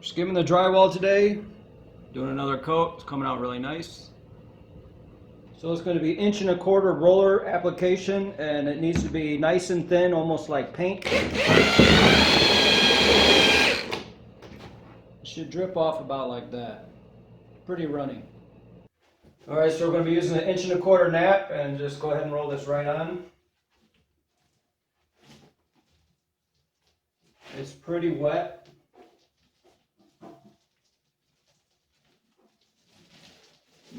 Skimming the drywall today, doing another coat. It's coming out really nice. So it's going to be 1.25" roller application, and it needs to be nice and thin, almost like paint. It should drip off about like that. Pretty runny. Alright, so we're going to be using an 1.25" nap, and just go ahead and roll this right on. It's pretty wet.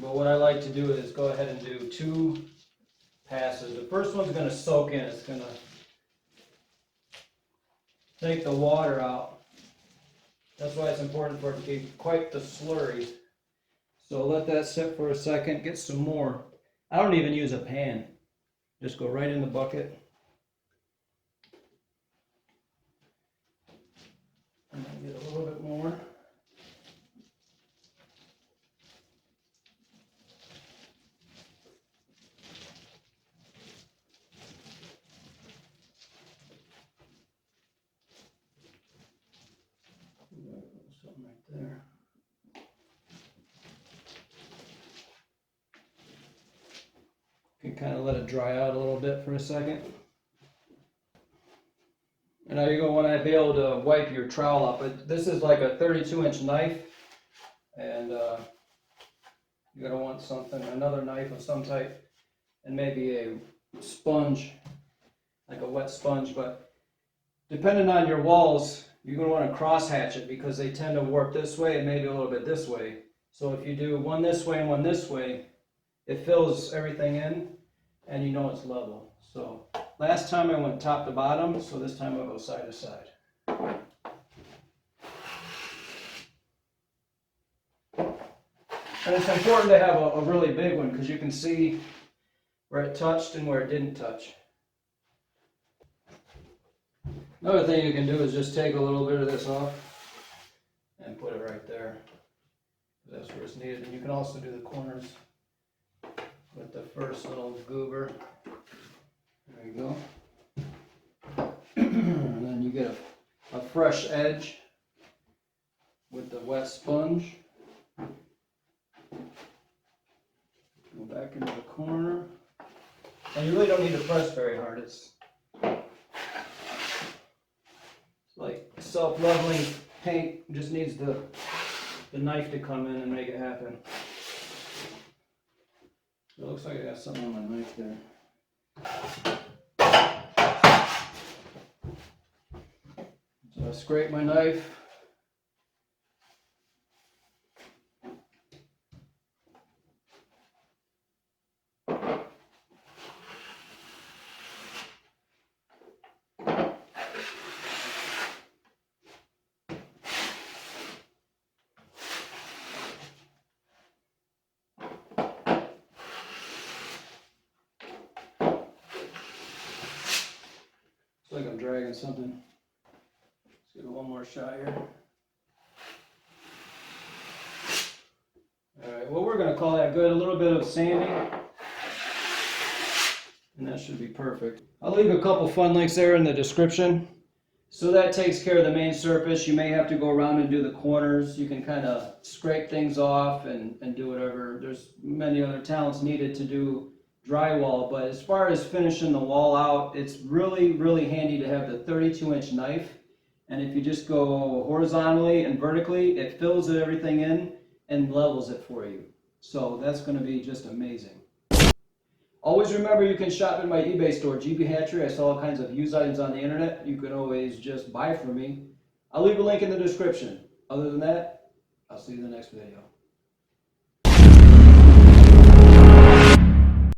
But what I like to do is go ahead and do 2 passes. The first one's going to soak in. It's going to take the water out. That's why it's important for it to be quite the slurry. So let that sit for a second. Get some more. I don't even use a pan. Just go right in the bucket. And then get a little bit more. Something right there. You can kind of let it dry out a little bit for a second. And now you're going to want to be able to wipe your trowel up. But this is like a 32-inch knife, and you're going to want something, another knife of some type, and maybe a sponge, like a wet sponge. But depending on your walls, you're going to want to cross hatch it because they tend to warp this way and maybe a little bit this way. So if you do one this way and one this way, it fills everything in and you know it's level. So last time I went top to bottom, so this time I'll go side to side. And it's important to have a really big one because you can see where it touched and where it didn't touch. Another thing you can do is just take a little bit of this off and put it right there. That's where it's needed. And you can also do the corners with the first little goober. There you go. And then you get a fresh edge with the wet sponge. Go back into the corner. And you really don't need to press very hard. It's like self-leveling paint. It just needs the knife to come in and make it happen. It looks like I got something on my knife there. So I scrape my knife. It's like I'm dragging something. Let's give it one more shot here. Alright, well, we're going to call that good. A little bit of sanding, and that should be perfect. I'll leave a couple fun links there in the description. So that takes care of the main surface. You may have to go around and do the corners. You can kind of scrape things off and do whatever. There's many other talents needed to do drywall, but as far as finishing the wall out, it's really, really handy to have the 32-inch knife. And if you just go horizontally and vertically, it fills everything in and levels it for you. So that's going to be just amazing. Always remember, you can shop in my eBay store, GB Hatchery. I sell all kinds of used items on the internet. You can always just buy from me. I'll leave a link in the description. Other than that, I'll see you in the next video.